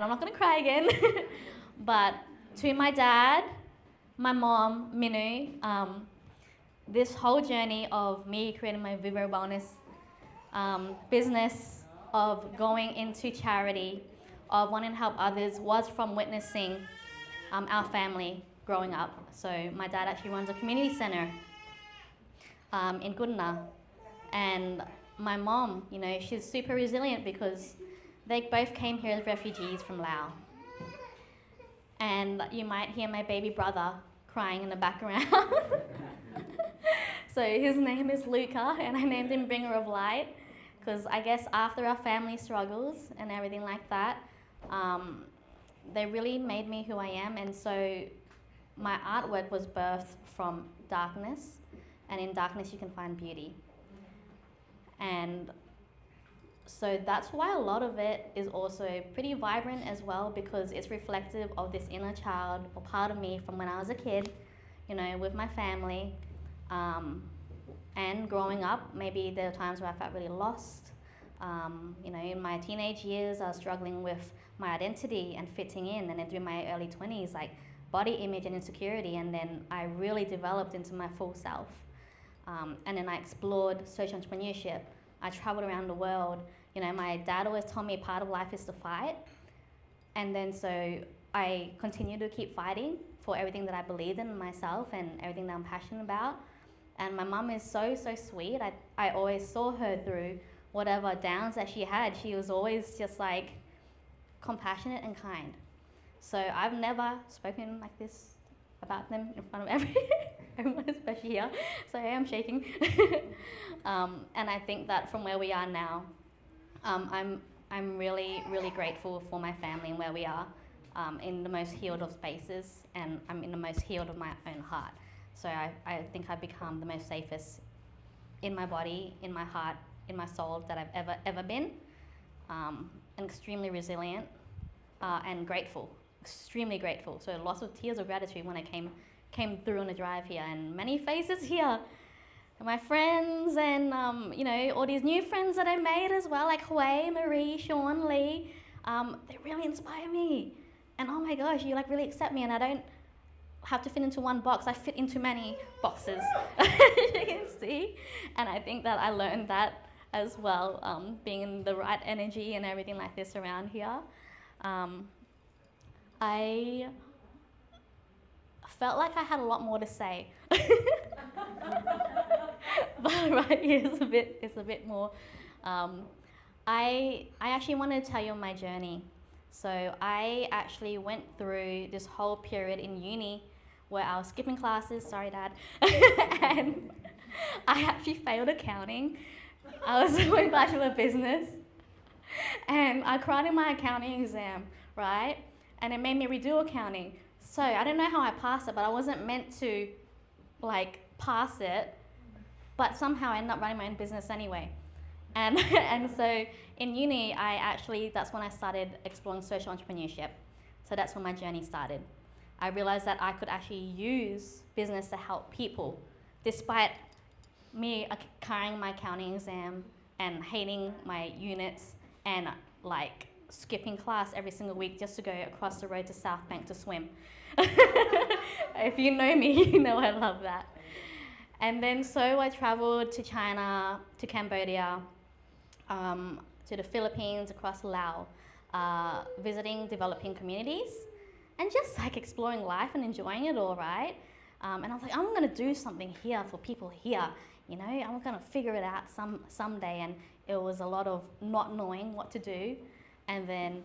I'm not going to cry again. But to my dad, my mom, Minu, this whole journey of me creating my Vivo Wellness business, of going into charity, of wanting to help others, was from witnessing our family growing up. So my dad actually runs a community center in Goodna. And my mom, she's super resilient because they both came here as refugees from Laos. And you might hear my baby brother crying in the background. So his name is Luca, and I named him Bringer of Light, because I guess after our family struggles and everything like that, they really made me who I am. And so my artwork was birthed from darkness, and in darkness you can find beauty. And so that's why a lot of it is also pretty vibrant as well, because it's reflective of this inner child or part of me from when I was a kid, with my family. And growing up, maybe there were times where I felt really lost. In my teenage years, I was struggling with my identity and fitting in, and then through my early 20s, like body image and insecurity, and then I really developed into my full self. And then I explored social entrepreneurship. I traveled around the world. My dad always told me part of life is to fight. And then so I continued to keep fighting for everything that I believed in myself and everything that I'm passionate about. And my mum is so, so sweet. I always saw her through whatever downs that she had. She was always just like compassionate and kind. So I've never spoken like this about them in front of everyone, especially here. So I am shaking. And I think that from where we are now, I'm really, really grateful for my family and where we are, in the most healed of spaces, and I'm in the most healed of my own heart. So I think I've become the most safest in my body, in my heart, in my soul that I've ever been, and extremely resilient and grateful, extremely grateful. So lots of tears of gratitude when I came through on the drive here, and many faces here. And my friends and, all these new friends that I made as well, like Hui, Marie, Sean, Lee, they really inspire me. And oh my gosh, you really accept me, and I don't have to fit into one box. I fit into many boxes, you can see. And I think that I learned that as well, being in the right energy and everything like this around here. I felt like I had a lot more to say. But right here it's a bit more. I actually wanted to tell you my journey. So I actually went through this whole period in uni where I was skipping classes, sorry Dad, and I actually failed accounting. I was doing Bachelor of Business, and I cried in my accounting exam, right? And it made me redo accounting. So I don't know how I passed it, but I wasn't meant to pass it, but somehow I ended up running my own business anyway. And so in uni, that's when I started exploring social entrepreneurship. So that's when my journey started. I realized that I could actually use business to help people, despite me carrying my accounting exam and hating my units and skipping class every single week just to go across the road to South Bank to swim. If you know me, you know I love that. And then so I traveled to China, to Cambodia, to the Philippines, across Laos, visiting developing communities, and just exploring life and enjoying it all, right? And I was like, I'm gonna do something here for people here, I'm gonna figure it out someday. And it was a lot of not knowing what to do, and then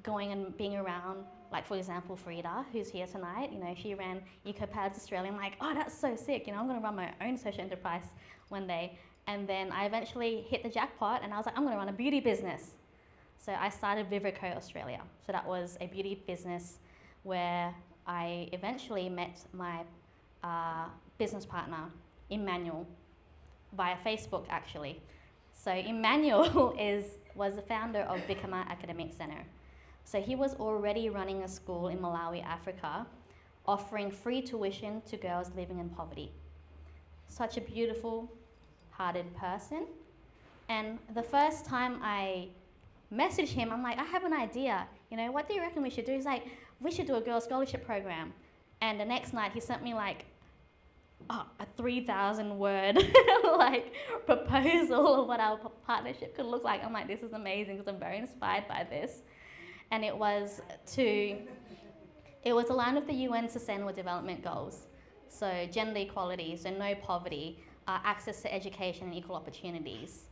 going and being around, for example, Frida, who's here tonight, she ran EcoPads Australia. I'm like, oh, that's so sick, I'm gonna run my own social enterprise one day. And then I eventually hit the jackpot, and I was like, I'm gonna run a beauty business. So I started Vivico Australia. So that was a beauty business where I eventually met my business partner, Emmanuel, via Facebook actually. So Emmanuel was the founder of Bikama Academic Center. So he was already running a school in Malawi, Africa, offering free tuition to girls living in poverty. Such a beautiful hearted person. And the first time I message him. I'm like, I have an idea. What do you reckon we should do? He's like, we should do a girls' scholarship program. And the next night he sent me like a 3,000 word like proposal of what our partnership could look like. I'm like, this is amazing because I'm very inspired by this. And it was aligned with the UN Sustainable Development Goals. So gender equality, so no poverty, access to education and equal opportunities.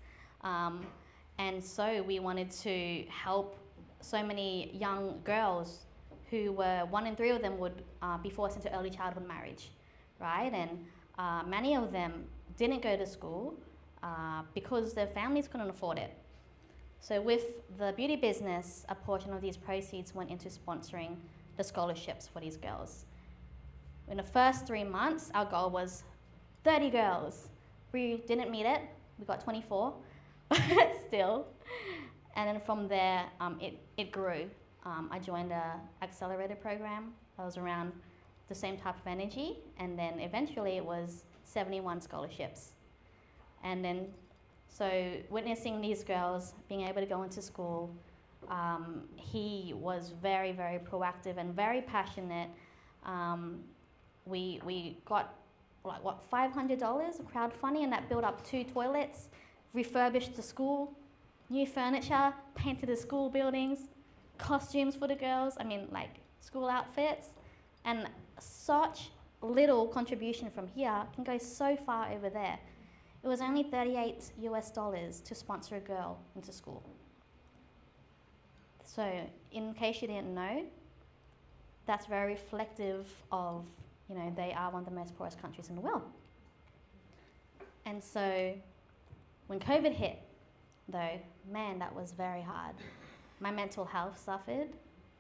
And so we wanted to help so many young girls who were, 1 in 3 of them would be forced into early childhood marriage, right? And many of them didn't go to school because their families couldn't afford it. So with the beauty business, a portion of these proceeds went into sponsoring the scholarships for these girls. In the first 3 months, our goal was 30 girls. We didn't meet it. We got 24, still. And then from there, it grew. I joined an accelerator program. I was around the same type of energy. And then eventually it was 71 scholarships. And then, so witnessing these girls being able to go into school, he was very, very proactive and very passionate. We got like $500 of crowdfunding, and that built up 2 toilets, refurbished the school, new furniture, painted the school buildings, costumes for the girls, like school outfits. And such little contribution from here can go so far over there. It was only $38 to sponsor a girl into school. So in case you didn't know, that's very reflective of, they are one of the most poorest countries in the world. And so when COVID hit, though, man, that was very hard. My mental health suffered.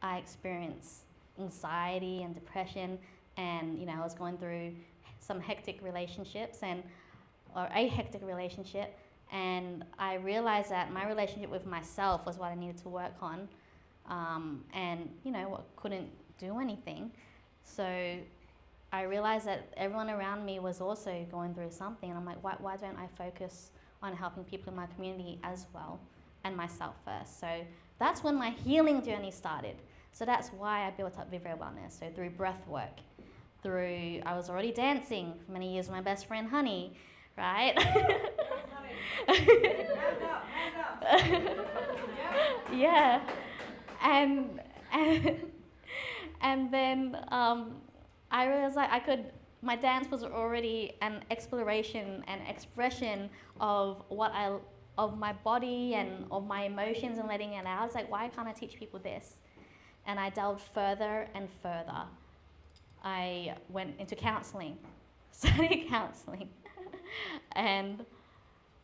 I experienced anxiety and depression, and I was going through some hectic relationships or a hectic relationship, and I realized that my relationship with myself was what I needed to work on, and couldn't do anything. So I realized that everyone around me was also going through something, and I'm like, why don't I focus on helping people in my community as well, and myself first? So that's when my healing journey started. So that's why I built up Vivre Wellness. So through breath work, I was already dancing for many years with my best friend Honey, right? Yeah, and then I realized my dance was already an exploration and expression of of my body and of my emotions and letting it out. It's like, why can't I teach people this? And I delved further and further. I went into counseling, studied counseling. and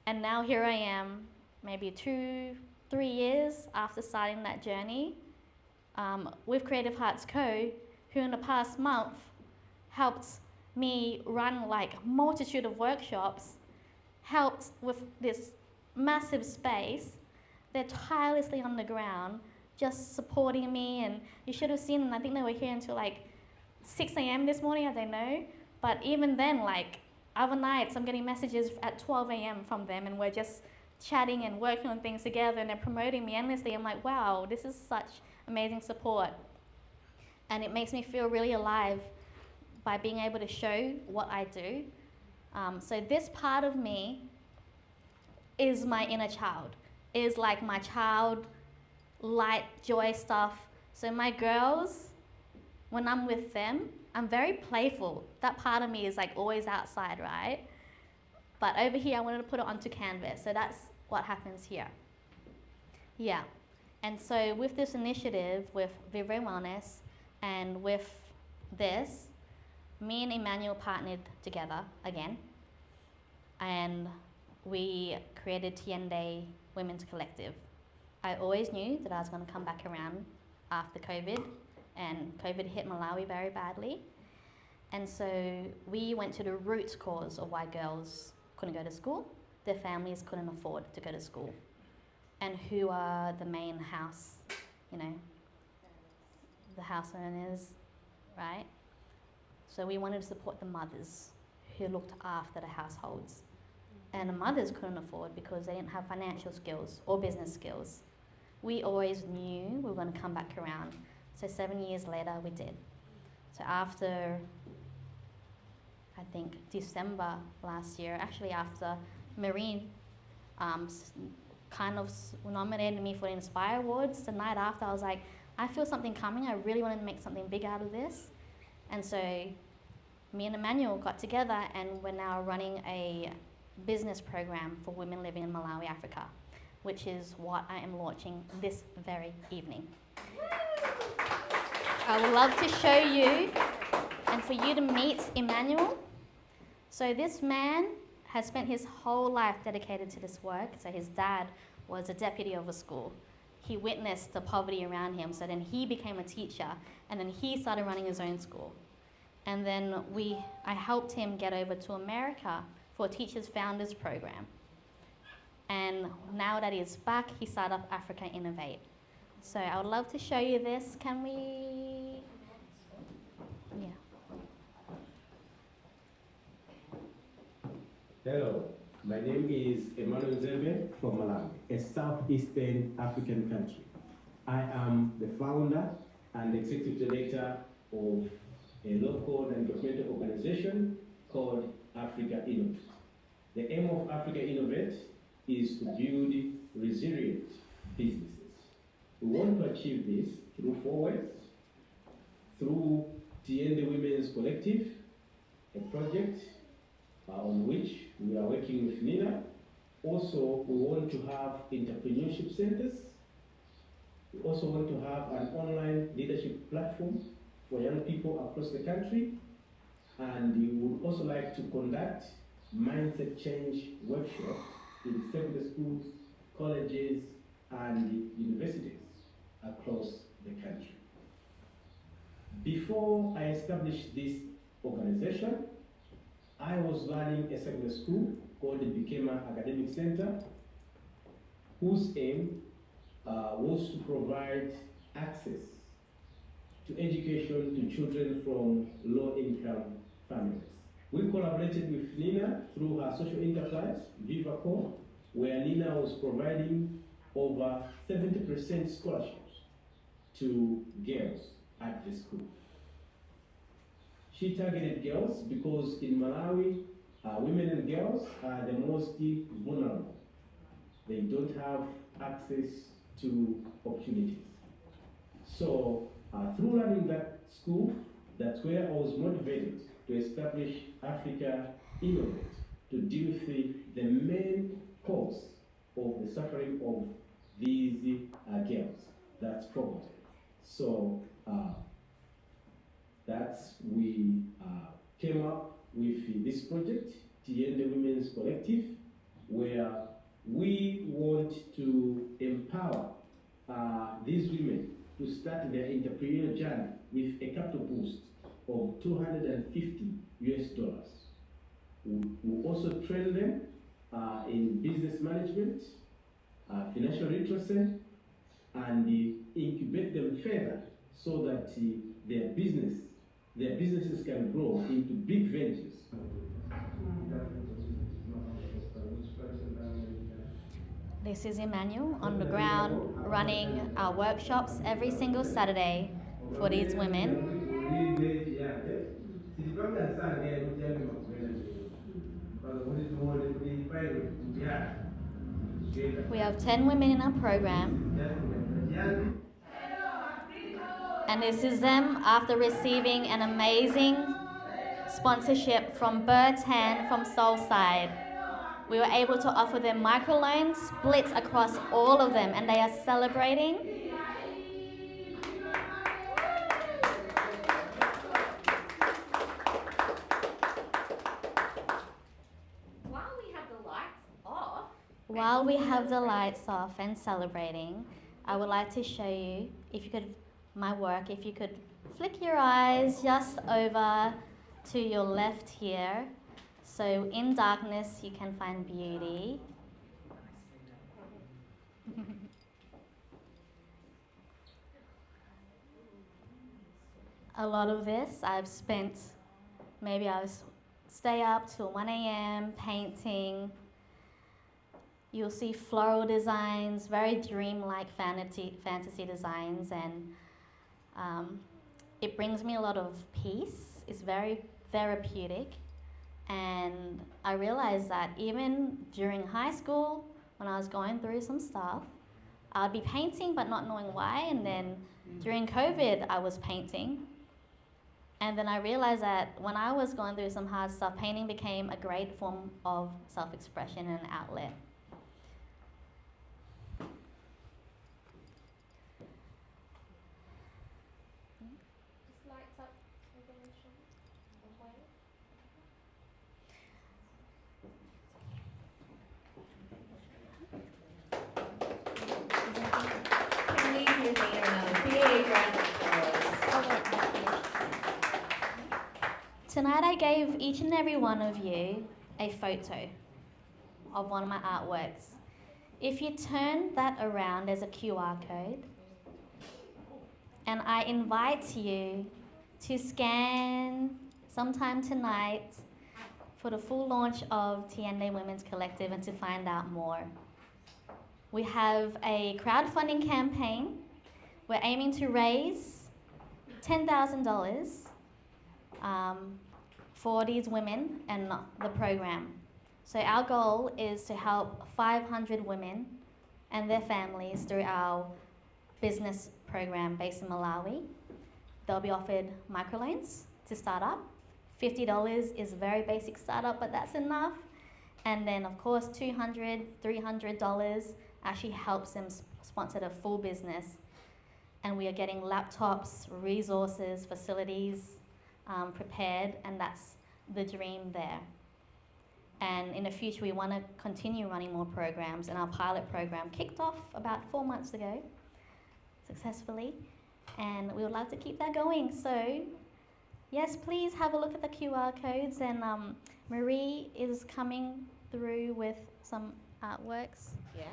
now here I am, maybe 2-3 years after starting that journey, with Creative Hearts Co., who in the past month helped me run like multitude of workshops, helped with this massive space. They're tirelessly on the ground, just supporting me, and you should have seen them. I think they were here until like 6 a.m. this morning, I don't know. But even then, like other nights, I'm getting messages at 12 a.m. from them, and we're just chatting and working on things together, and they're promoting me endlessly. I'm like, wow, this is such amazing support. And it makes me feel really alive by being able to show what I do. So this part of me is my inner child, is like my child, light, joy stuff. So my girls, when I'm with them, I'm very playful. That part of me is like always outside, right? But over here, I wanted to put it onto canvas. So that's what happens here. Yeah. And so with this initiative, with Vivre Wellness, and with this, me and Emmanuel partnered together again, and we created Tiyende Women's Collective. I always knew that I was going to come back around after COVID, and COVID hit Malawi very badly. And so we went to the root cause of why girls couldn't go to school. Their families couldn't afford to go to school. And who are the main house, the house owners, right? So we wanted to support the mothers who looked after the households. And the mothers couldn't afford because they didn't have financial skills or business skills. we always knew we were going to come back around. So 7 years later, we did. So after, I think, December last year, actually after Marine nominated me for the Inspire Awards, the night after I was like, I feel something coming, I really wanted to make something big out of this. And so me and Emmanuel got together and we're now running a business program for women living in Malawi, Africa, which is what I am launching this very evening. I would love to show you and for you to meet Emmanuel. So this man has spent his whole life dedicated to this work. So his dad was a deputy of a school. He witnessed the poverty around him, so then he became a teacher, and then he started running his own school. And then I helped him get over to America for a Teachers Founders program. And now that he's back, he started up Africa Innovate. So I would love to show you this. Can we? Yeah. Hello, my name is Emmanuel Zerbe from Malawi, a southeastern African country. I am the founder and executive director of a local non-governmental organization called Africa Innovate. The aim of Africa Innovate is to build resilient businesses. We want to achieve this through 4 ways: through Tiyende Women's Collective, a project on which we are working with Nina. Also, we want to have entrepreneurship centers. We also want to have an online leadership platform for young people across the country. And we would also like to conduct mindset change workshops in secondary schools, colleges, and universities across the country. Before I established this organization, I was running a secondary school called the Bikema Academic Center, whose aim was to provide access to education to children from low-income families. We collaborated with Nina through her social enterprise, VivaCo, where Nina was providing over 70% scholarships to girls at the school. She targeted girls because in Malawi, women and girls are the most vulnerable. They don't have access to opportunities. So through running that school, that's where I was motivated to establish Africa Innovate to deal with the main cause of the suffering of these girls. That's poverty. So we came up with this project, Tiyende Women's Collective, where we want to empower these women to start their entrepreneurial journey with a capital boost of $250 US. We also train them in business management, financial literacy, and incubate them further so that their businesses can grow into big ventures. This is Emmanuel on the ground running our workshops every single Saturday for these women. We have 10 women in our program. And this is them after receiving an amazing sponsorship from Bird's Hand from Soulside. We were able to offer them microloans, split across all of them, and they are celebrating. While we have the lights off and celebrating, I would like to show you, if you could flick your eyes just over to your left here. So in darkness, you can find beauty. A lot of this I've spent, maybe I stay up till 1 a.m. painting. You'll see floral designs, very dreamlike fantasy designs, and um, it brings me a lot of peace. It's very therapeutic, and I realized that even during high school, when I was going through some stuff, I'd be painting but not knowing why, and then during COVID, I was painting. And then I realized that when I was going through some hard stuff, painting became a great form of self expression and outlet. Just lights up information. Okay. Can we give Nina another big round of applause? Tonight I gave each and every one of you a photo of one of my artworks. If you turn that around, there's a QR code, and I invite you to scan sometime tonight for the full launch of Tiyende Women's Collective and to find out more. We have a crowdfunding campaign. We're aiming to raise $10,000 for these women and the program. So our goal is to help 500 women and their families through our business program based in Malawi. They'll be offered microloans to start up. $50 is a very basic startup, but that's enough. And then of course $200, $300 actually helps them sponsor the full business. And we are getting laptops, resources, facilities prepared, and that's the dream there. And in the future, we want to continue running more programs, and our pilot program kicked off about 4 months ago successfully, and we would like to keep that going. So yes, please have a look at the QR codes, and Marie is coming through with some artworks. Yes.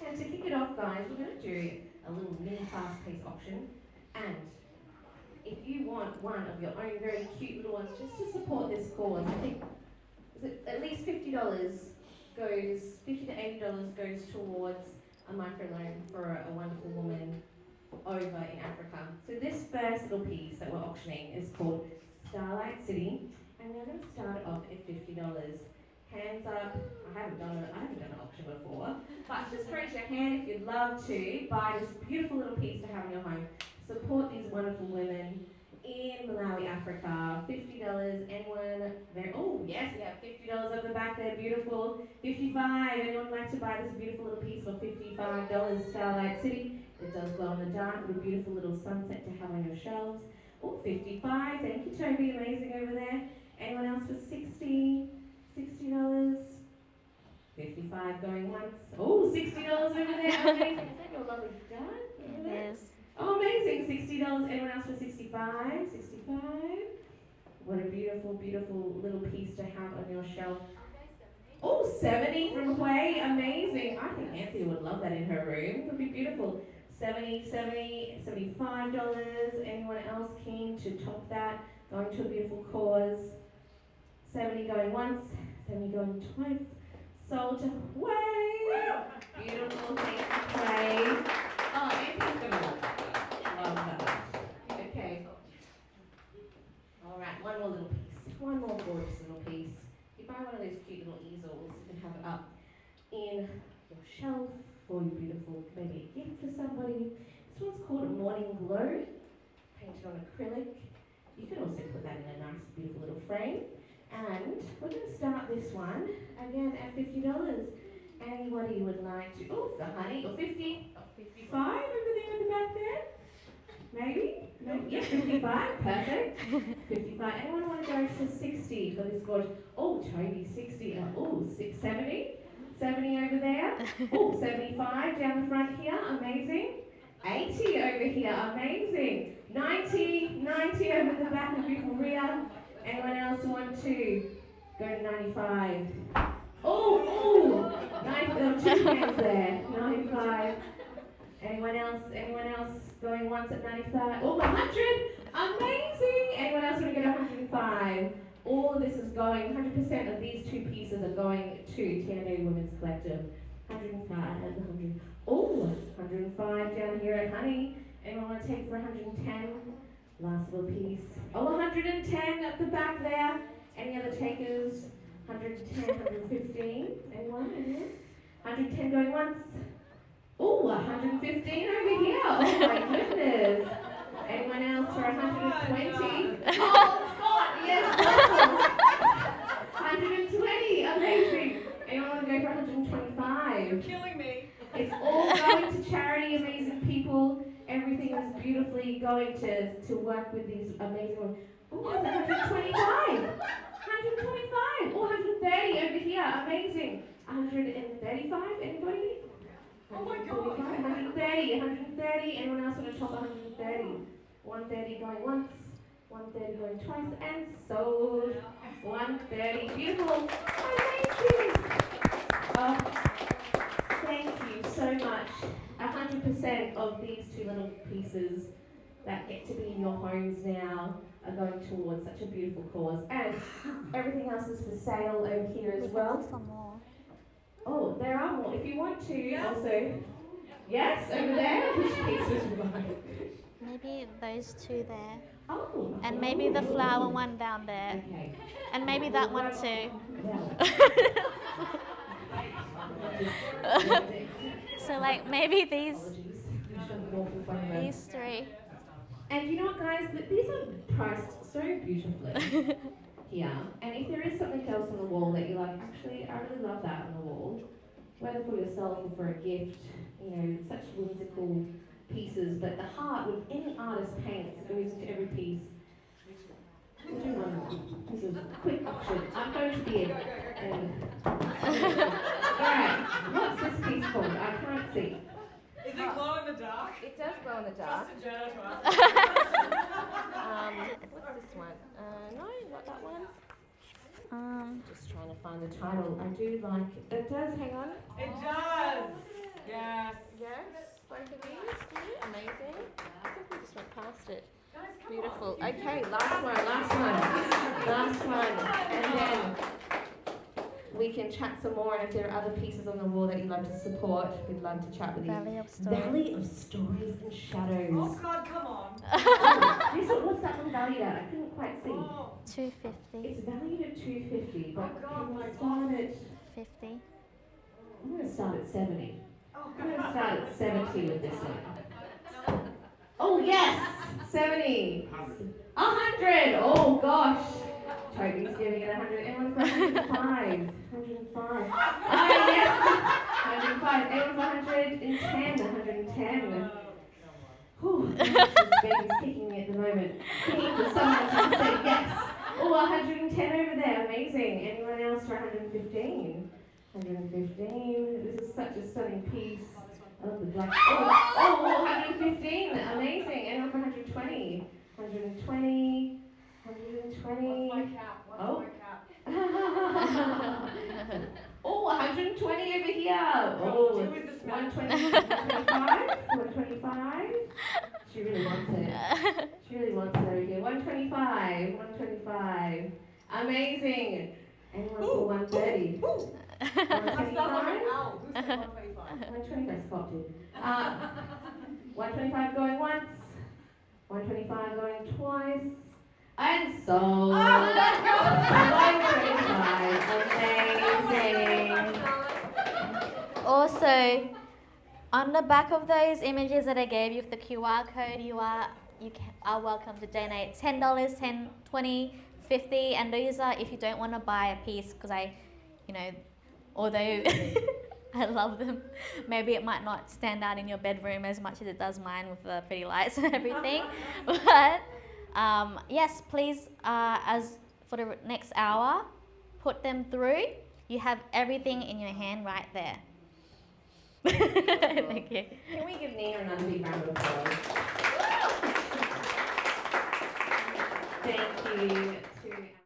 And to kick it off, guys, we're going to do a little mini fast-paced auction. And if you want one of your own very cute little ones just to support this cause, I think at least $50 goes, $50 to $80 goes towards a microloan for a wonderful woman over in Africa. So this first little piece that we're auctioning is called Starlight City, and we're going to start off at $50. Hands up. I haven't done an auction before, but just raise your hand if you'd love to buy this beautiful little piece to have in your home. Support these wonderful women in Malawi, Africa. $50. Anyone there? Oh yes, we have $50 up the back there. Beautiful. 55. Anyone like to buy this beautiful little piece for $55? Starlight City. It does glow in the dark with a beautiful little sunset to have on your shelves. Oh, 55. Thank you, Toby. Amazing over there. Anyone else for 60? $60. 55 going once. Oh, $60 over there. Amazing. Is that your lovely dad? Yes. Oh, amazing. $60. Anyone else for 65? 65. What a beautiful, beautiful little piece to have on your shelf. Oh, 70 from Quay. Amazing. I think Anthea would love that in her room. It would be beautiful. 70, 70, $75. Anyone else keen to top that? Going to a beautiful cause. 70 going once, 70 going twice. Sold to Quay. Beautiful. Thank you, Quay. Oh, Anthony's gonna love that. Love that. Okay. All right, one more little piece. One more gorgeous little piece. You buy one of those cute little easels, you can have it up in your shelf for your beautiful, maybe a gift for somebody. This one's called Morning Glow, painted on acrylic. You can also put that in a nice, beautiful little frame. And we're going to start this one again at $50. Anybody would like to? Oh, the honey, or 50, or 55 over there in the back there? Maybe? No, yeah, 55, perfect. 55. Anyone want to go to 60 for this gorgeous? Oh, Toby, 60. Oh, 70. 70 over there. Oh, 75 down the front here. Amazing. 80 over here. Amazing. 90 over the back of beautiful rear. Anyone else want to go to 95? Oh, 2 hands there. 95. Anyone else? Anyone else going once at 95? Oh, 100. Amazing. Anyone else want to go to 105? All of this is going, 100% of these two pieces are going to Tiyende Women's Collective. 105, 100. Oh, 105 down here at Honey. Anyone want to take for 110? Last little piece. Oh, 110 at the back there. Any other takers? 110, 115. Anyone? Anyone? 110 going once. Oh, 115 over here. Oh my goodness. Anyone else for 120? Oh, Scott, yes. 120, amazing. Anyone want to go for 125? You're killing me. It's all going to charity, amazing people. Everything is beautifully going to work with these amazing ones. Oh, 125. 125. Oh, 130 over here. Amazing. 135. Anybody? Oh my 145, God. 130. 130. Anyone else want to top 130? 130 going once. 130 going twice. And sold. 130. Beautiful. Amazing. Thank you so much. 100% of these two little pieces that get to be in your homes now are going towards such a beautiful cause. And everything else is for sale over here as well. For more. Oh, there are more. If you want to also. Yes, over there. Which pieces Maybe those two there. Oh. And maybe the flower one down there. Okay. And maybe that one too. So like maybe these three. And you know what, guys? These are priced so beautifully here. And if there is something else on the wall that you're like, actually, I really love that on the wall, whether for yourself or for a gift, you know, such whimsical pieces. But the heart, with any artist paints, goes into every piece. Do one. This is a quick auction. I'm going to be in. Alright, what's this piece called? I can't see. Is it glow in the dark? It does glow in the dark. Trust a journal to us. What's this one? No, not that one. Just trying to find the title. I do like it. Does, hang on. It does. Yes. Yes, both of these. Yeah, amazing. I think we just went past it. Guys, come Beautiful. on. Okay, Last one. And then we can chat some more. And if there are other pieces on the wall that you'd love to support, we'd love to chat with you. Valley of Stories. Valley of Stories and Shadows. Oh God, come on. What's that one valued at? I couldn't quite see. Oh. 250. It's valued at 250, but Oh, God, can we my start at? 50. I'm going to start at 70. Oh, I'm going to start at 70 with this one. Oh yes, 70. 100. Oh gosh. Toby's giving it 100. Anyone for 105? 105. Ah yes. 105. Anyone for 110? 110. Whew. Baby's kicking me at the moment. Kicking for someone to say yes. Oh, 110 over there. Amazing. Anyone else for 115? 115. This is such a stunning piece. I love the black. Oh, 115. Amazing. Anyone for 120? 120. 120. What's my cap? What's Oh. my cap? Oh, 120 over here. Oh, Oh, who is this man? 125. 125. She really wants it. She really wants it over here. 125. 125. Amazing. Anyone for 130? I felt like an 125? owl. Who said 125? 125 Scott did. 125 going once. 125 going twice. And sold. 125. Amazing. Also, on the back of those images that I gave you with the QR code, you are welcome to donate $10, $10, $20, $50, and those are if you don't want to buy a piece, because although I love them, maybe it might not stand out in your bedroom as much as it does mine with the pretty lights and everything. But yes, please, as for the next hour, put them through. You have everything in your hand right there. Thank you. Can we give Nina another big round of applause? Thank you.